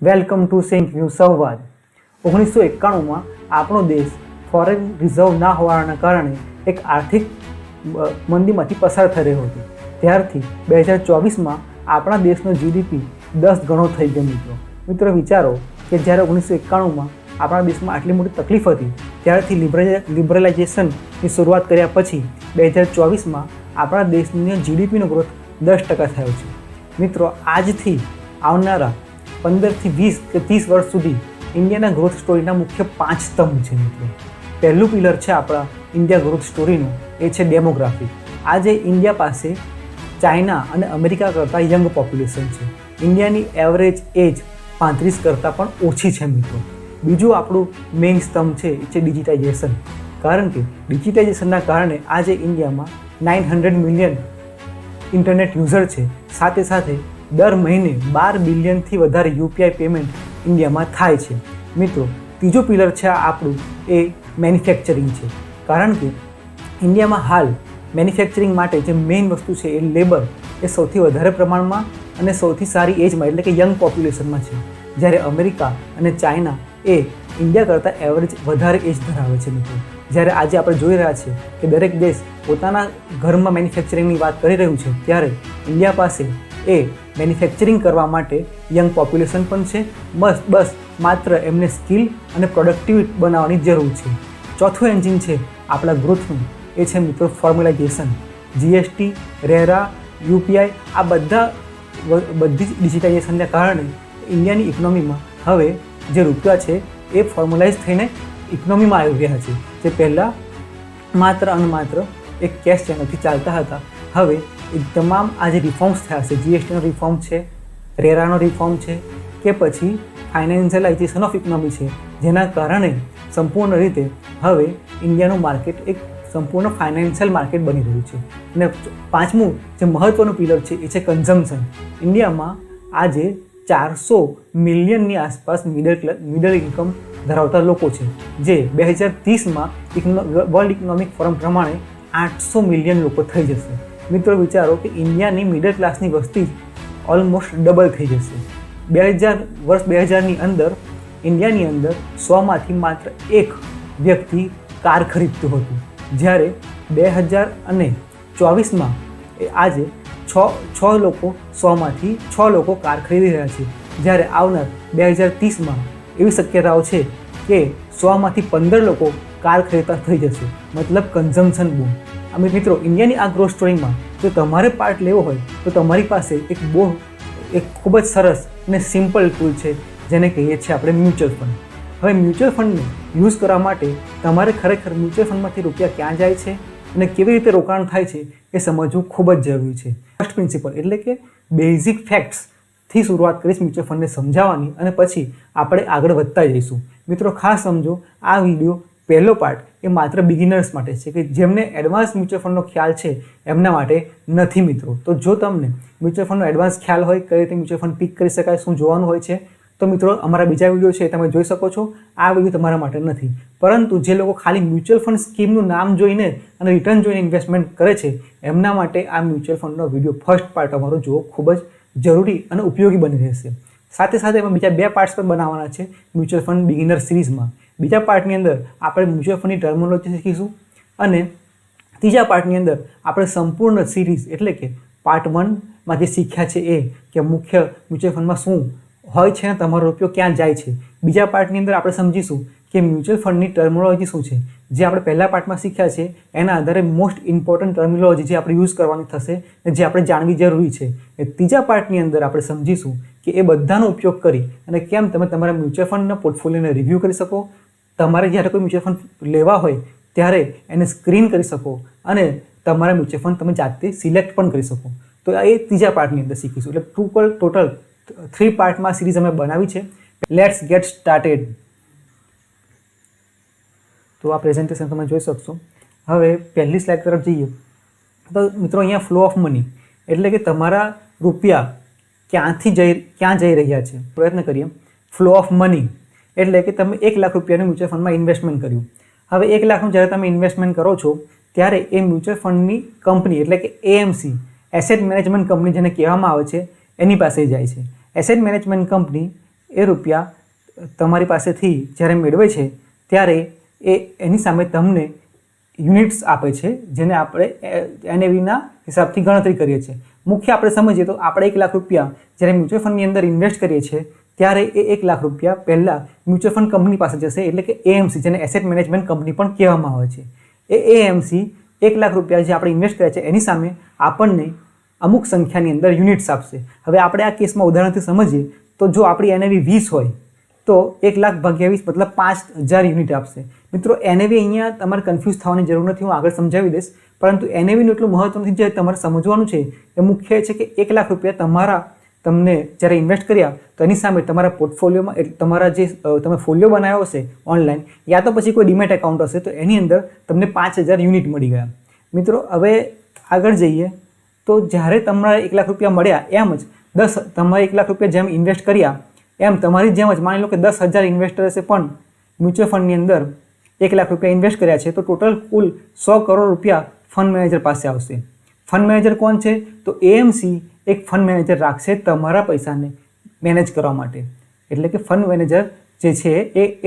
Welcome to sink view સંવાદ. 1991માં આપણો દેશ ફોરેન રિઝર્વ ના હોવાના કારણે એક આર્થિક મંદીમાંથી પસાર થઈ રહ્યો હતો. ત્યારથી 2024માં આપણા દેશનો જીડીપી 10 ગણો થઈ ગયો. મિત્રો વિચારો કે જ્યારે 1991માં આપણા દેશમાં આટલી મોટી તકલીફ હતી, ત્યારથી લિબરલાઇઝેશનની શરૂઆત કર્યા પછી 2024માં આપણા દેશની જીડીપીનો ગ્રોથ 10% થયો છે. મિત્રો આજથી આવનારા 15 થી 20 કે 30 વર્ષ સુધી ઇન્ડિયાના ગ્રોથ સ્ટોરીના મુખ્ય 5 સ્તંભ છે. મિત્રો પહેલું પિલર છે આપણા ઇન્ડિયા ગ્રોથ સ્ટોરીનું, એ છે ડેમોગ્રાફી. આજે ઇન્ડિયા પાસે ચાઇના અને અમેરિકા કરતાં યંગ પોપ્યુલેશન છે. ઇન્ડિયાની એવરેજ એજ 35 કરતાં પણ ઓછી છે. મિત્રો બીજું આપણું મેઇન સ્તંભ છે એ છે ડિજિટાઇઝેશન. કારણ કે ડિજિટાઇઝેશનના કારણે આજે ઇન્ડિયામાં 900 મિલિયન ઇન્ટરનેટ યુઝર છે. સાથે સાથે દર મહિને 12 બિલિયનથી વધારે યુપીઆઈ પેમેન્ટ ઇન્ડિયામાં થાય છે. મિત્રો ત્રીજું પિલર છે આપણું એ મેન્યુફેક્ચરિંગ છે. કારણ કે ઇન્ડિયામાં હાલ મેન્યુફેક્ચરિંગ માટે જે મેઇન વસ્તુ છે એ લેબર એ સૌથી વધારે પ્રમાણમાં અને સૌથી સારી એજમાં એટલે કે યંગ પોપ્યુલેશનમાં છે. જ્યારે અમેરિકા અને ચાઇના એ ઇન્ડિયા કરતાં એવરેજ વધારે એજ ધરાવે છે. મિત્રો જ્યારે આજે આપણે જોઈ રહ્યા છીએ કે દરેક દેશ પોતાના ઘરમાં મેન્યુફેક્ચરિંગની વાત કરી રહ્યું છે, ત્યારે ઇન્ડિયા પાસે એ મેન્યુફેક્ચરિંગ કરવા માટે યંગ પોપ્યુલેશન પણ છે. બસ માત્ર એમને સ્કિલ અને પ્રોડક્ટિવ બનાવવાની જરૂર છે. ચોથું એન્જિન છે આપણા ગ્રોથનું, એ છે મિત્રો ફોર્મ્યુલાઇઝેશન. જીએસટી, રેરા, યુપીઆઈ આ બધી જ ડિજિટાઇઝેશનને કારણે ઇન્ડિયાની ઇકોનોમીમાં હવે જે રૂપિયા છે એ ફોર્મ્યુલાઇઝ થઈને ઇકોનોમીમાં આવી રહ્યા છે. જે પહેલાં માત્ર અને માત્ર એક કેશ ચેનલથી ચાલતા હતા, હવે એ તમામ આ જે રિફોર્મ્સ થયા છે, જીએસટીનો રિફોર્મ છે, રેરાનો રિફોર્મ છે કે પછી ફાઇનાન્શિયલાઇઝેશન ઓફ ઇકોનોમી છે, જેના કારણે સંપૂર્ણ રીતે હવે ઇન્ડિયાનું માર્કેટ એક સંપૂર્ણ ફાઇનાન્શિયલ માર્કેટ બની રહ્યું છે. અને પાંચમું જે મહત્ત્વનું પિલર છે એ છે કન્ઝમ્પશન. ઇન્ડિયામાં આજે 400 મિલિયનની આસપાસ મિડલ ઇન્કમ ધરાવતા લોકો છે, જે 2030માં વર્લ્ડ ઇકોનોમિક ફોરમ પ્રમાણે 800 મિલિયન લોકો થઈ જશે. મિત્રો વિચારો કે ઇન્ડિયાની મિડલ ક્લાસની વસ્તી ઓલમોસ્ટ ડબલ થઈ જશે. વર્ષ 2000ની અંદર ઇન્ડિયાની અંદર 100માંથી માત્ર એક વ્યક્તિ કાર ખરીદતું હતું, જ્યારે 2024માં આજે 6 લોકો 100માંથી 6 લોકો કાર ખરીદી રહ્યા છે. જ્યારે આવનાર 2030માં એવી શક્યતાઓ છે કે 100માંથી 15 લોકો કાર ખરીદતા થઈ જશે. મતલબ કન્ઝમ્પશન બૂમ. અમે મિત્રો ઇન્ડિયાની આ ગ્રોથ સ્ટોરીમાં જો તમારે પાર્ટ લેવો હોય તો તમારી પાસે એક ખૂબ જ સરસ અને સિમ્પલ ટૂલ છે, જેને કહીએ છીએ આપણે મ્યુચ્યુઅલ ફંડ. હવે મ્યુચ્યુઅલ ફંડને યુઝ કરવા માટે તમારે ખરેખર મ્યુચ્યુઅલ ફંડમાંથી રૂપિયા ક્યાં જાય છે અને કેવી રીતે રોકાણ થાય છે એ સમજવું ખૂબ જ જરૂરી છે. ફર્સ્ટ પ્રિન્સિપલ એટલે કે બેઝિક ફેક્ટ્સથી શરૂઆત કરીશ મ્યુચ્યુઅલ ફંડને સમજાવવાની, અને પછી આપણે આગળ વધતા જઈશું. મિત્રો ખાસ સમજો, આ વિડીયો પહેલો પાર્ટ એ માત્ર બિગિનર્સ માટે છે, કે જેમને એડવાન્સ મ્યુચ્યુઅલ ફંડનો ખ્યાલ છે એમના માટે નથી. મિત્રો તો જો તમને મ્યુચ્યુઅલ ફંડનો એડવાન્સ ખ્યાલ હોય, કઈ રીતે મ્યુચ્યુઅલ ફંડ પિક કરી શકાય, શું જોવાનું હોય છે, તો મિત્રો અમારા બીજા વિડીયો છે એ તમે જોઈ શકો છો. આ વિડીયો તમારા માટે નથી, પરંતુ જે લોકો ખાલી મ્યુચ્યુઅલ ફંડ સ્કીમનું નામ જોઈને અને રિટર્ન જોઈને ઇન્વેસ્ટમેન્ટ કરે છે, એમના માટે આ મ્યુચ્યુઅલ ફંડનો વિડીયો ફર્સ્ટ પાર્ટ અમારો જોવો ખૂબ જ જરૂરી અને ઉપયોગી બની રહેશે. સાથે સાથે એમાં બીજા 2 પાર્ટ્સ પણ બનાવવાના છે મ્યુચ્યુઅલ ફંડ બિગિનર સિરીઝમાં. બીજા પાર્ટની અંદર આપણે મ્યુચ્યુઅલ ફંડની ટર્મિનોલોજી શીખીશું, અને ત્રીજા પાર્ટની અંદર આપણે સંપૂર્ણ સિરીઝ એટલે કે પાર્ટ 1માં જે શીખ્યા છે એ કે મુખ્ય મ્યુચ્યુઅલ ફંડમાં શું હોય છે અને તમારો રૂપિયો ક્યાં જાય છે. બીજા પાર્ટની અંદર આપણે સમજીશું કે મ્યુચ્યુઅલ ફંડની ટર્મિનોલોજી શું છે, જે આપણે પહેલા પાર્ટમાં શીખ્યા છે એના આધારે મોસ્ટ ઇમ્પોર્ટન્ટ ટર્મિનોલોજી જે આપણે યુઝ કરવાની થશે અને જે આપણે જાણવી જરૂરી છે. એ ત્રીજા પાર્ટની અંદર આપણે સમજીશું કે એ બધાનો ઉપયોગ કરી અને કેમ તમે તમારા મ્યુચ્યુઅલ ફંડના પોર્ટફોલિયોને રિવ્યૂ કરી શકો, તમારે જ્યારે કોઈ મ્યુચ્યુઅલ ફંડ લેવા હોય ત્યારે એને સ્ક્રીન કરી શકો, અને તમારા મ્યુચ્યુઅલ ફંડ તમે જાતે સિલેક્ટ પણ કરી શકો. તો એ ત્રીજા પાર્ટની અંદર શીખીશું. એટલે ટોટલ 3 પાર્ટમાં સિરીઝ અમે બનાવી છે. Let's gate started. તો આ પ્રેઝન્ટેશન તમે જોઈ શકશો. હવે પહેલી સ્લાઇડ તરફ જઈએ તો મિત્રો અહીંયા ફ્લો ઓફ મની એટલે કે તમારા રૂપિયા ક્યાં જઈ રહ્યા છે પ્રયત્ન કરીએ. ફ્લો ઓફ મની એટલે કે તમે 1 લાખ રૂપિયાનું મ્યુચ્યુઅલ ફંડમાં ઇન્વેસ્ટમેન્ટ કર્યું. હવે 1 લાખનું જ્યારે તમે ઇન્વેસ્ટમેન્ટ કરો છો ત્યારે એ મ્યુચ્યુઅલ ફંડની કંપની એટલે કે એએમસી, એસેટ મેનેજમેન્ટ કંપની જેને કહેવામાં આવે છે, એની પાસે જાય છે. એસેટ મેનેજમેન્ટ કંપની એ રૂપિયા તમારી પાસેથી જ્યારે મેળવે છે ત્યારે એની સામે તમને યુનિટ્સ આપે છે, જેને આપણે એનએવીના હિસાબથી ગણતરી કરીએ છીએ. મુખ્ય આપણે સમજીએ તો આપણે 1 લાખ રૂપિયા જ્યારે મ્યુચ્યુઅલ ફંડની અંદર ઇન્વેસ્ટ કરીએ છીએ ત્યારે એ 1 લાખ રૂપિયા પહેલાં મ્યુચ્યુઅલ ફંડ કંપની પાસે જશે, એટલે કે એએમસી, જેને એસેટ મેનેજમેન્ટ કંપની પણ કહેવામાં આવે છે. એ એએમસી 1 લાખ રૂપિયા જે આપણે ઇન્વેસ્ટ કર્યા છે એની સામે આપણને અમુક સંખ્યાની અંદર યુનિટ્સ આપશે. હવે આપણે આ કેસમાં ઉદાહરણથી સમજીએ તો જો આપણી એનએવી 20 હોય તો 1 લાખ ભાગ્યા 20 મતલબ 5000 યુનિટ આપશે. મિત્રો, એનએવી અહીંયા તમારે કન્ફ્યુઝ થવાની જરૂર નથી, હું આગળ સમજાવી દઈશ. પરંતુ એનએવીનું એટલું મહત્વ નથી. જે તમારે સમજવાનું છે એ મુખ્ય છે કે 1 લાખ રૂપિયા તમને જ્યારે ઇન્વેસ્ટ કર્યા તો એની સામે તમારા પોર્ટફોલિયોમાં તમારા જે તમે ફોલિયો બનાવ્યો હશે ઓનલાઈન, યા તો પછી કોઈ ડીમેટ એકાઉન્ટ હશે, તો એની અંદર તમને 5000 યુનિટ મળી ગયા. મિત્રો, હવે આગળ જઈએ તો જ્યારે તમારે 1 લાખ રૂપિયા મળ્યા એમ જ તમારે 1 લાખ રૂપિયા જેમ ઇન્વેસ્ટ કર્યા એમ તમારી જેમ જ માની લો કે 10,000 ઇન્વેસ્ટર્સે પણ મ્યુચ્યુઅલ ફંડની અંદર 1 લાખ રૂપિયા ઇન્વેસ્ટ કર્યા છે, તો ટોટલ કુલ 100 કરોડ રૂપિયા ફંડ મેનેજર પાસે આવશે. ફંડ મેનેજર કોણ છે? તો એએમસી એક ફંડ મેનેજર રાખશે તમારા પૈસાને મેનેજ કરવા માટે. એટલે કે ફંડ મેનેજર જે છે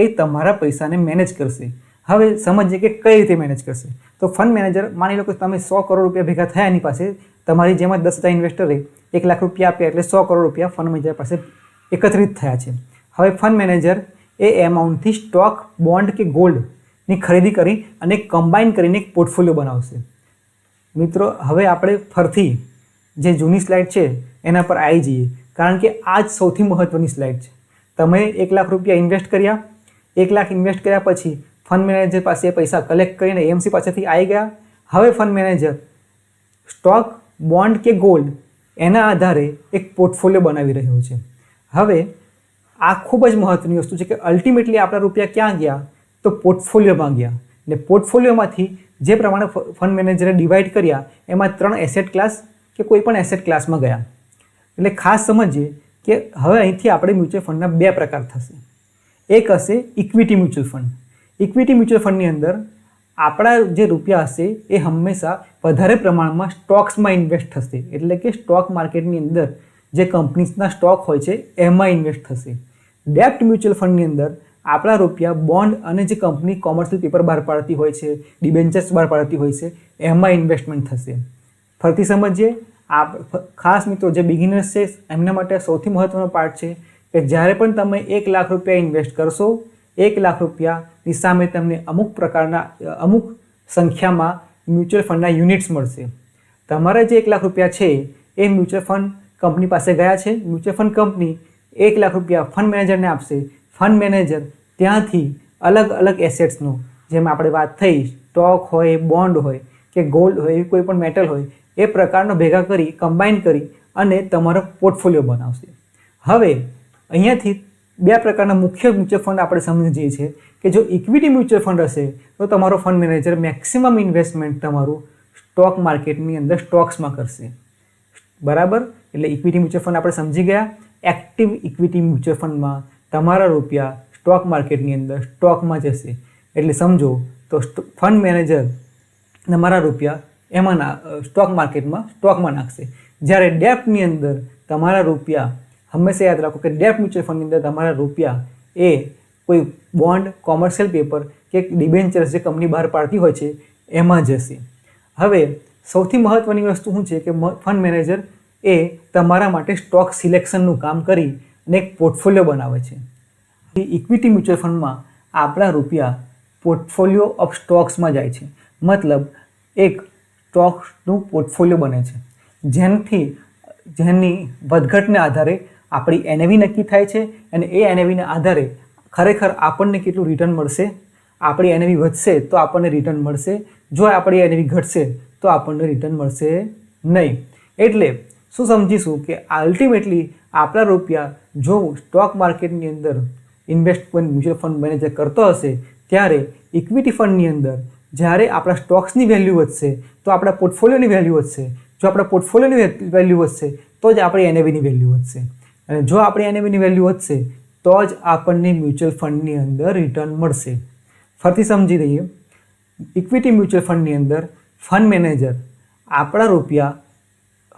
એ તમારા પૈસાને મેનેજ કરશે. હવે સમજીએ કે કઈ રીતે મેનેજ કરશે. તો ફંડ મેનેજર, માની લો કે તમે 100 કરોડ રૂપિયા ભેગા થયા એની પાસે, તમારી જેમ જ 10,000 ઇન્વેસ્ટરે 1 લાખ રૂપિયા આપ્યા, એટલે 100 કરોડ રૂપિયા ફંડ મેનેજર પાસે એકત્રિત થયા છે. હવે ફંડ મેનેજર એ એમાઉન્ટથી સ્ટોક, બોન્ડ કે ગોલ્ડની ખરીદી કરી અને કમ્બાઈન કરીને એક પોર્ટફોલિયો બનાવશે. મિત્રો, હવે આપણે ફરીથી જે જૂની સ્લાઇડ છે એના પર આવી જઈએ, કારણ કે આ જ સૌથી મહત્ત્વની સ્લાઇડ છે. તમે 1 લાખ રૂપિયા ઇન્વેસ્ટ કર્યા, 1 લાખ ઇન્વેસ્ટ કર્યા પછી ફંડ મેનેજર પાસે પૈસા કલેક્ટ કરીને એએમસી પાસેથી આવી ગયા. હવે ફંડ મેનેજર સ્ટોક, બોન્ડ કે ગોલ્ડ એના આધારે એક પોર્ટફોલિયો બનાવી રહ્યો છે. હવે આ ખૂબ જ મહત્ત્વની વસ્તુ છે કે અલ્ટિમેટલી આપણા રૂપિયા ક્યાં ગયા? તો પોર્ટફોલિયોમાં ગયા. ને પોર્ટફોલિયોમાંથી જે પ્રમાણે ફંડ મેનેજરે ડિવાઈડ કર્યા એમાં 3 એસેટ ક્લાસ કે કોઈ પણ એસેટ ક્લાસમાં ગયા. એટલે ખાસ સમજીએ કે હવે અહીંથી આપણે મ્યુચ્યુઅલ ફંડના 2 પ્રકાર થશે. એક હશે equity mutual fund. Equity mutual ફંડની અંદર આપણા જે રૂપિયા હશે એ હંમેશા વધારે પ્રમાણમાં સ્ટોક્સમાં ઇન્વેસ્ટ થશે. એટલે કે સ્ટોક માર્કેટની અંદર જે કંપનીઝના સ્ટોક હોય છે એમાં ઇન્વેસ્ટ થશે. ડેપ્ટ મ્યુચ્યુઅલ ફંડની અંદર આપણા રૂપિયા બોન્ડ અને જે કંપની કોમર્શિયલ પેપર બહાર પાડતી હોય છે, ડિબેન્ચર્સ બહાર પાડતી હોય છે, એમાં ઇન્વેસ્ટમેન્ટ થશે. ફરીથી સમજીએ, ખાસ મિત્રો જે બિગિનર્સ છે એમના માટે સૌથી મહત્ત્વનો પાર્ટ છે કે જ્યારે પણ તમે 1 લાખ રૂપિયા ઇન્વેસ્ટ કરશો, 1 લાખ રૂપિયાની સામે તમને અમુક સંખ્યામાં મ્યુચ્યુઅલ ફંડના યુનિટ્સ મળશે. તમારા જે 1 લાખ રૂપિયા છે એ મ્યુચ્યુઅલ ફંડ કંપની પાસે ગયા છે. મ્યુચ્યુઅલ ફંડ કંપની 1 લાખ રૂપિયા ફંડ મેનેજરને આપશે. ફંડ મેનેજર ત્યાંથી અલગ અલગ એસેટ્સનો, જેમ આપણે વાત થઈ, સ્ટોક હોય, બોન્ડ હોય કે ગોલ્ડ હોય, એવી કોઈ પણ મેટલ હોય, એ પ્રકારનો ભેગા કરી, કમ્બાઈન કરી અને તમારો પોર્ટફોલિયો બનાવશે. હવે અહીંયાથી 2 પ્રકારના મુખ્ય મ્યુચ્યુઅલ ફંડ આપણે સમજીએ છીએ કે જો ઇક્વિટી મ્યુચ્યુઅલ ફંડ હશે તો તમારો ફંડ મેનેજર મેક્સિમમ ઇન્વેસ્ટમેન્ટ તમારું સ્ટોક માર્કેટની અંદર સ્ટોક્સમાં કરશે. બરાબર? એટલે ઇક્વિટી મ્યુચ્યુઅલ ફંડ આપણે સમજી ગયા. એક્ટિવ ઇક્વિટી મ્યુચ્યુઅલ ફંડમાં તમારા રૂપિયા સ્ટોક માર્કેટની અંદર સ્ટોકમાં જશે. એટલે સમજો તો ફંડ મેનેજર તમારા રૂપિયા એમાં સ્ટોક સ્ટોકમાં નાખશે. જ્યારે ડેપ્ટની અંદર તમારા રૂપિયા, હંમેશા યાદ રાખો કે ડેપ્ટ મ્યુચ્યુઅલ ફંડની અંદર તમારા રૂપિયા એ કોઈ બોન્ડ, કોમર્શિયલ પેપર કે ડિબેન્ચર્સ જે કંપની બહાર પાડતી હોય છે એમાં જશે. હવે સૌથી મહત્ત્વની વસ્તુ શું છે કે ફંડ મેનેજર એ તમારા માટે સ્ટોક સિલેક્શનનું કામ કરી અને એક પોર્ટફોલિયો બનાવે છે. ઇક્વિટી મ્યુચ્યુઅલ ફંડમાં આપણા રૂપિયા પોર્ટફોલિયો ઓફ સ્ટોક્સમાં જાય છે. મતલબ એક સ્ટોક્સનું પોર્ટફોલિયો બને છે, જેની વધઘટના આધારે આપણી એનએવી નક્કી થાય છે અને એ એનએવીના આધારે ખરેખર આપણને કેટલું રિટર્ન મળશે. આપણી એનએવી વધશે તો આપણને રિટર્ન મળશે, જો આપણી એનએવી ઘટશે તો આપણને રિટર્ન મળશે નહીં. એટલે શું સમજીશું કે અલ્ટિમેટલી આપણા રૂપિયા જો સ્ટોક માર્કેટની અંદર ઇન્વેસ્ટ કોઈ મ્યુચ્યુઅલ ફંડ મેનેજર કરતો હશે ત્યારે ઇક્વિટી ફંડની અંદર જ્યારે આપણા સ્ટોક્સની વેલ્યુ વધશે તો આપણા પોર્ટફોલિયોની વેલ્યુ વધશે. જો આપણા પોર્ટફોલિયોની વેલ્યુ વધશે તો જ આપણી એનએવીની વેલ્યુ વધશે. અને જો આપણી એનએવીની વેલ્યુ વધશે તો જ આપણને મ્યુચ્યુઅલ ફંડની અંદર રિટર્ન મળશે. ફરીથી સમજી લઈએ, ઇક્વિટી મ્યુચ્યુઅલ ફંડની અંદર ફંડ મેનેજર આપણા રૂપિયા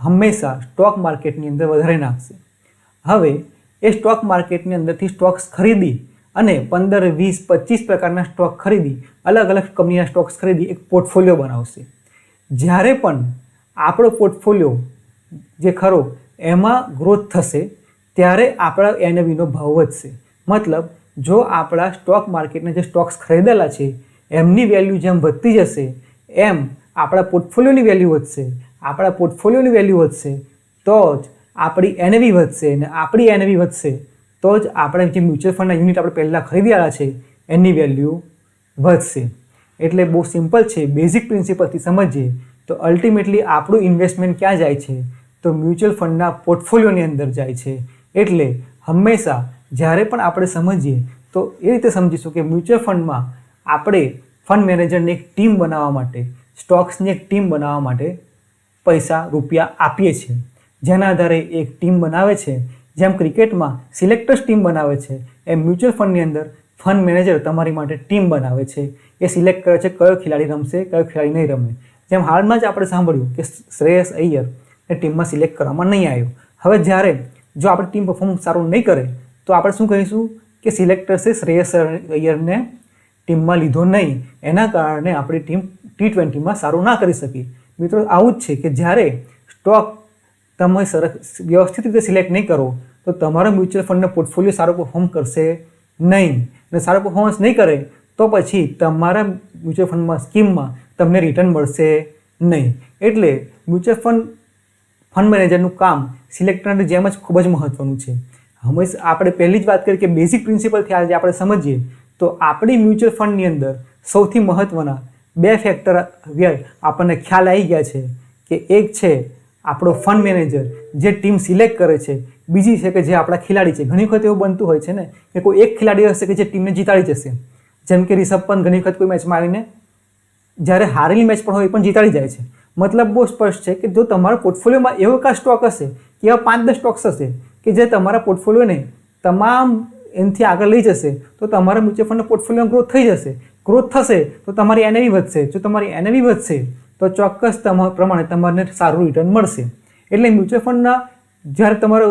હંમેશા સ્ટોક માર્કેટની અંદર વધારે નાખશે. હવે એ સ્ટોક માર્કેટની અંદરથી સ્ટોક્સ ખરીદી અને 15, 20, 25 પ્રકારના સ્ટોક ખરીદી, અલગ અલગ કંપનીના સ્ટોક્સ ખરીદી એક પોર્ટફોલિયો બનાવશે. જ્યારે પણ આપણો પોર્ટફોલિયો જે ખરો એમાં ગ્રોથ થશે ત્યારે આપણા એનએવીનો ભાવ વધશે. મતલબ જો આપણા સ્ટોક માર્કેટના જે સ્ટોક્સ ખરીદેલા છે એમની વેલ્યુ જેમ વધતી જશે એમ આપણા પોર્ટફોલિયોની વેલ્યુ વધશે. આપણા પોર્ટફોલિયોની વેલ્યુ વધશે તો જ આપણી એનએવી વધશે, અને આપણી એનએવી વધશે તો જ આપણે જે મ્યુચ્યુઅલ ફંડના યુનિટ આપણે પહેલાં ખરીદેલા છે એની વેલ્યુ વધશે. એટલે બહુ સિમ્પલ છે. બેઝિક પ્રિન્સિપલથી સમજીએ તો અલ્ટિમેટલી આપણું ઇન્વેસ્ટમેન્ટ ક્યાં જાય છે? તો મ્યુચ્યુઅલ ફંડના પોર્ટફોલિયોની અંદર જાય છે. એટલે હંમેશા જ્યારે પણ આપણે સમજીએ તો એ રીતે સમજીશું કે મ્યુચ્યુઅલ ફંડમાં આપણે ફંડ મેનેજરને એક ટીમ બનાવવા માટે, સ્ટોક્સની એક ટીમ બનાવવા માટે પૈસા રૂપિયા આપીએ છીએ. જેના આધારે એક ટીમ બનાવે છે. જેમ ક્રિકેટમાં સિલેક્ટર્સ ટીમ બનાવે છે એમ મ્યુચ્યુઅલ ફંડની અંદર ફંડ મેનેજર તમારી માટે ટીમ બનાવે છે. એ સિલેક્ટ કરે છે કયો ખેલાડી રમશે, કયો ખેલાડી નહીં રમે. જેમ હાલમાં જ આપણે સાંભળ્યું કે શ્રેયસ અય્યર એ ટીમમાં સિલેક્ટ કરવામાં નહીં આવ્યો. હવે જ્યારે જો આપણી ટીમ પરફોર્મન્સ સારું નહીં કરે તો આપણે શું કહીશું કે સિલેક્ટર્સે શ્રેયસ અય્યરને ટીમમાં લીધો નહીં, એના કારણે આપણી ટીમ T20માં સારું ના કરી શકી. મિત્રો આવું જ છે કે જ્યારે સ્ટોક તમે વ્યવસ્થિત રીતે સિલેક્ટ નહીં કરો તો તમારો મ્યુચ્યુઅલ ફંડનો પોર્ટફોલિયો સારો પરફોર્મ કરશે નહીં, અને સારો પરફોર્મન્સ નહીં કરે તો પછી તમારા મ્યુચ્યુઅલ ફંડમાં સ્કીમમાં તમને રિટર્ન મળશે નહીં. એટલે મ્યુચ્યુઅલ ફંડ મેનેજરનું કામ સિલેક્ટરની જેમ જ ખૂબ જ મહત્ત્વનું છે. હંમેશા આપણે પહેલી જ વાત કરી કે બેઝિક પ્રિન્સિપલથી આજે આપણે સમજીએ તો આપણી મ્યુચ્યુઅલ ફંડની અંદર સૌથી મહત્ત્વના 2 ફેક્ટર આપણને ખ્યાલ આવી ગયા છે કે એક છે આપણો ફંડ મેનેજર જે ટીમ સિલેક્ટ કરે છે, બીજી છે કે જે આપણા ખેલાડી છે. ઘણી વખત એવું બનતું હોય છે ને કે કોઈ એક ખેલાડી હશે કે જે ટીમને જીતાડી જશે. જેમ કે રિષભ પંત ઘણી વખત કોઈ મેચમાં આવીને જ્યારે હારેલી મેચ પણ હોય એ પણ જીતાડી જાય છે. મતલબ બહુ સ્પષ્ટ છે કે જો તમારા પોર્ટફોલિયોમાં એવો કા સ્ટોક હશે કે એવા 5-10 સ્ટોક્સ હશે કે જે તમારા પોર્ટફોલિયોને તમામ એનાથી આગળ લઈ જશે તો તમારા મ્યુચ્યુઅલ ફંડનો પોર્ટફોલિયો ગ્રોથ થઈ જશે. ગ્રોથ થશે તો તમારી એનએવી વધશે. જો તમારી એનએવી વધશે તો ચોક્કસ પ્રમાણે તમને સારું રિટર્ન મળશે. એટલે મ્યુચ્યુઅલ ફંડના જ્યારે તમારો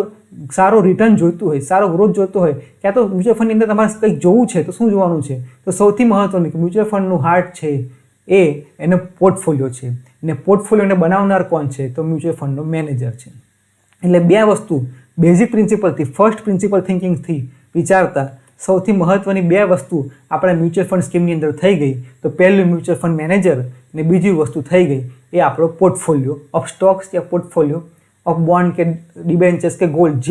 સારો રિટર્ન જોઈતું હોય, સારો ગ્રોથ જોઈતો હોય, ક્યાં તો મ્યુચ્યુઅલ ફંડની અંદર તમારે કંઈક જોવું છે તો શું જોવાનું છે? તો સૌથી મહત્ત્વનું કે મ્યુચ્યુઅલ ફંડનું હાર્ટ છે એનો પોર્ટફોલિયો છે. અને પોર્ટફોલિયોને બનાવનાર કોણ છે? તો મ્યુચ્યુઅલ ફંડનો મેનેજર છે. એટલે 2 વસ્તુ બેઝિક પ્રિન્સિપલથી, ફર્સ્ટ પ્રિન્સિપલ થિંકિંગથી વિચારતા સૌથી મહત્ત્વની 2 વસ્તુ આપણા મ્યુચ્યુઅલ ફંડ સ્કીમની અંદર થઈ ગઈ. તો પહેલું મ્યુચ્યુઅલ ફંડ મેનેજર અને બીજી વસ્તુ થઈ ગઈ એ આપણો પોર્ટફોલિયો ઓફ સ્ટોક્સ કે પોર્ટફોલિયો ઓફ બોન્ડ કે ડિબેન્ચર્સ કે ગોલ્ડ,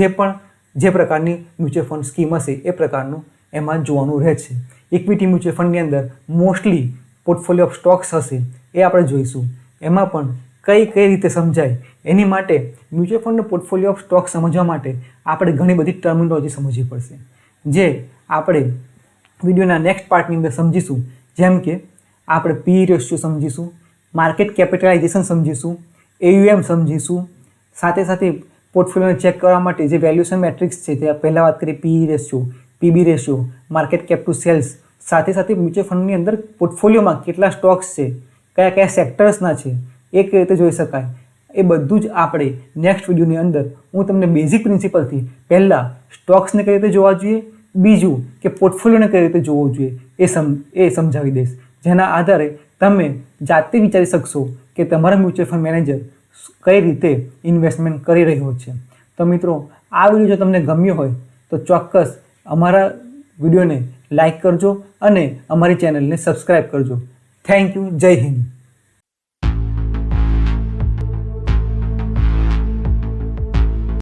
જે પ્રકારની મ્યુચ્યુઅલ ફંડ સ્કીમ હશે એ પ્રકારનું એમાં જોવાનું રહે છે. ઇક્વિટી મ્યુચ્યુઅલ ફંડની અંદર મોસ્ટલી પોર્ટફોલિયો ઓફ સ્ટોક્સ હશે એ આપણે જોઈશું. એમાં પણ કઈ રીતે સમજાય એની માટે મ્યુચ્યુઅલ ફંડનો પોર્ટફોલિયો ઓફ સ્ટોક સમજવા માટે આપણે ઘણી બધી ટર્મિનોલોજી સમજવી પડશે, જે આપણે વિડીયોના નેક્સ્ટ પાર્ટની અંદર સમજીશું. જેમ કે આપણે પી રેશિયો સમજીશું, માર્કેટ કેપિટલાઇઝેશન સમજીશું, AUM સમજીશું. સાથે સાથે પોર્ટફોલિયોને ચેક કરવા માટે જે વેલ્યુએશન મેટ્રિક્સ છે તે પહેલાં વાત કરીએ P ratio, PB ratio, market cap to sales. સાથે સાથે મ્યુચ્યુઅલ ફંડની અંદર પોર્ટફોલિયોમાં કેટલા સ્ટોક્સ છે, કયા સેક્ટર્સના છે એ કઈ રીતે જોઈ શકાય, એ બધું જ આપણે નેક્સ્ટ વિડીયોની અંદર હું તમને બેઝિક પ્રિન્સિપલથી પહેલાં સ્ટોક્સને કઈ રીતે જોવા જોઈએ, બીજું કે પોર્ટફોલિયોને કઈ રીતે જોવો જોઈએ એ સમજાવી દઈશ. જેના આધારે તમે જાતે વિચારી શકશો કે તમારા મ્યુચ્યુઅલ ફંડ મેનેજર કઈ રીતે ઇન્વેસ્ટમેન્ટ કરી રહ્યો છે. તો મિત્રો આ વિડીયો જો તમને ગમ્યો હોય તો ચોક્કસ અમારા વિડીયોને લાઈક કરજો અને અમારી ચેનલને સબસ્ક્રાઈબ કરજો. Thank you. જય હિન્દ.